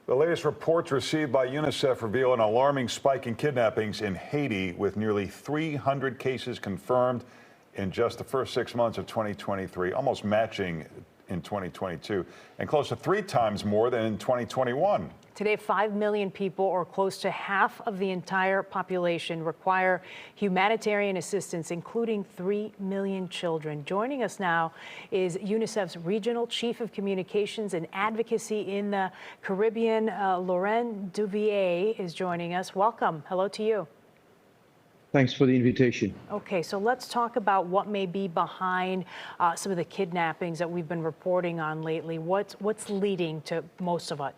The latest reports received by UNICEF reveal an alarming spike in kidnappings in Haiti, with nearly 300 cases confirmed in just the first 6 months of 2023, almost matching in 2022, and close to 3 times more than in 2021. Today, 5 million people, or close to half of the entire population, require humanitarian assistance, including 3 million children. Joining us now is UNICEF's Regional Chief of Communications and Advocacy in the Caribbean, Laurent Duvier, is joining us. Welcome. Hello to you. Thanks for the invitation. Okay, so let's talk about what may be behind some of the kidnappings that we've been reporting on lately. What's leading to most of it?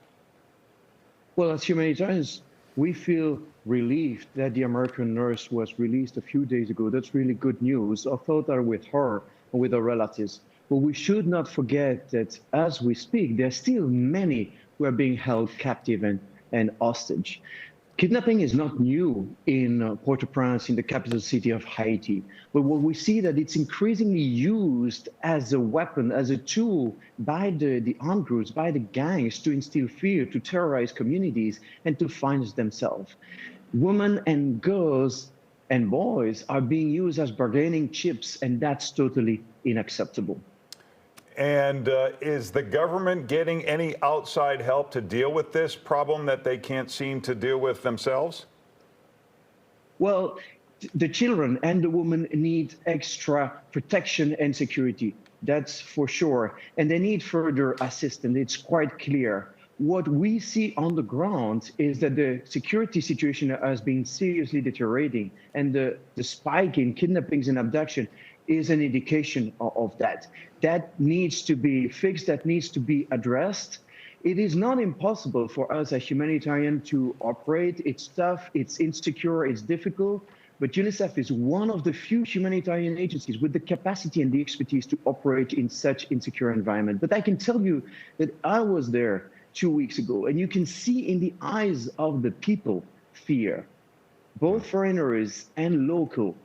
Well, as humanitarians, we feel relieved that the American nurse was released a few days ago. That's really good news. Our thoughts are with her and with her relatives. But we should not forget that as we speak, there are still many who are being held captive and hostage. Kidnapping is not new in Port-au-Prince, in the capital city of Haiti. But what we see that it's increasingly used as a weapon, as a tool by the armed groups, by the gangs, to instill fear, to terrorize communities, and to finance themselves. Women and girls and boys are being used as bargaining chips, and that's totally unacceptable. And is the government getting any outside help to deal with this problem that they can't seem to deal with themselves? Well, the children and the women need extra protection and security. That's for sure. And they need further assistance. It's quite clear. What we see on the ground is that the security situation has been seriously deteriorating, and the spike in kidnappings and abduction is an indication of that. That needs to be fixed, that needs to be addressed. It is not impossible for us as humanitarians to operate. It's tough, it's insecure, it's difficult, but UNICEF is one of the few humanitarian agencies with the capacity and the expertise to operate in such insecure environment. But I can tell you that I was there 2 weeks ago, and you can see in the eyes of the people fear, both foreigners and local.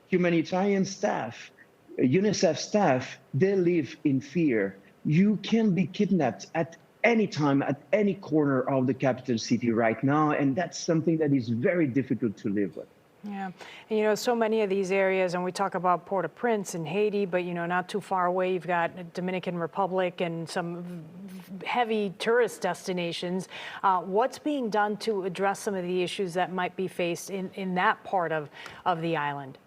Humanitarian staff, UNICEF staff, they live in fear. You can be kidnapped at any time, at any corner of the capital city right now, and that's something that is very difficult to live with. Yeah, and, you know, so many of these areas, and we talk about Port-au-Prince in Haiti, but, you know, not too far away, you've got Dominican Republic and some heavy tourist destinations. What's being done to address some of the issues that might be faced in that part of the island?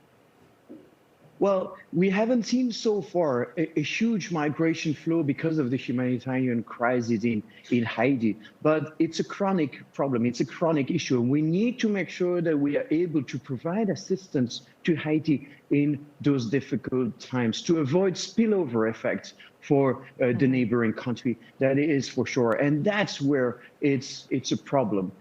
Well, we haven't seen so far a huge migration flow because of the humanitarian crisis in Haiti, but it's a chronic problem. It's a chronic issue. We need to make sure that we are able to provide assistance to Haiti in those difficult times to avoid spillover effects for the neighboring country. That is for sure. And that's where it's a problem.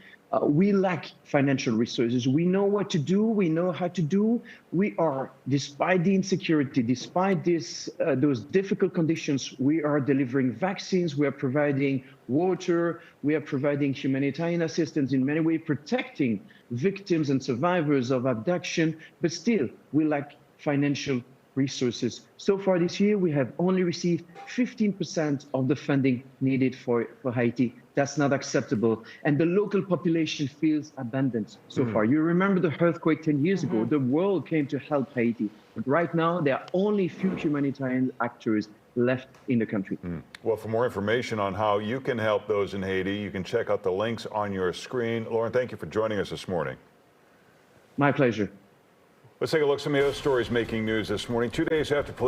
We lack financial resources. We know what to do. We know how to do. We are, despite the insecurity, despite those difficult conditions, we are delivering vaccines. We are providing water. We are providing humanitarian assistance in many ways, protecting victims and survivors of abduction. But still, we lack financial resources. So far this year, we have only received 15% of the funding needed for Haiti. That's not acceptable. And the local population feels abandoned so far. You remember the earthquake 10 years ago, the world came to help Haiti. But right now, there are only few humanitarian actors left in the country. Well, for more information on how you can help those in Haiti, you can check out the links on your screen. Lauren, thank you for joining us this morning. My pleasure. Let's take a look at some of the other stories making news this morning. 2 days after police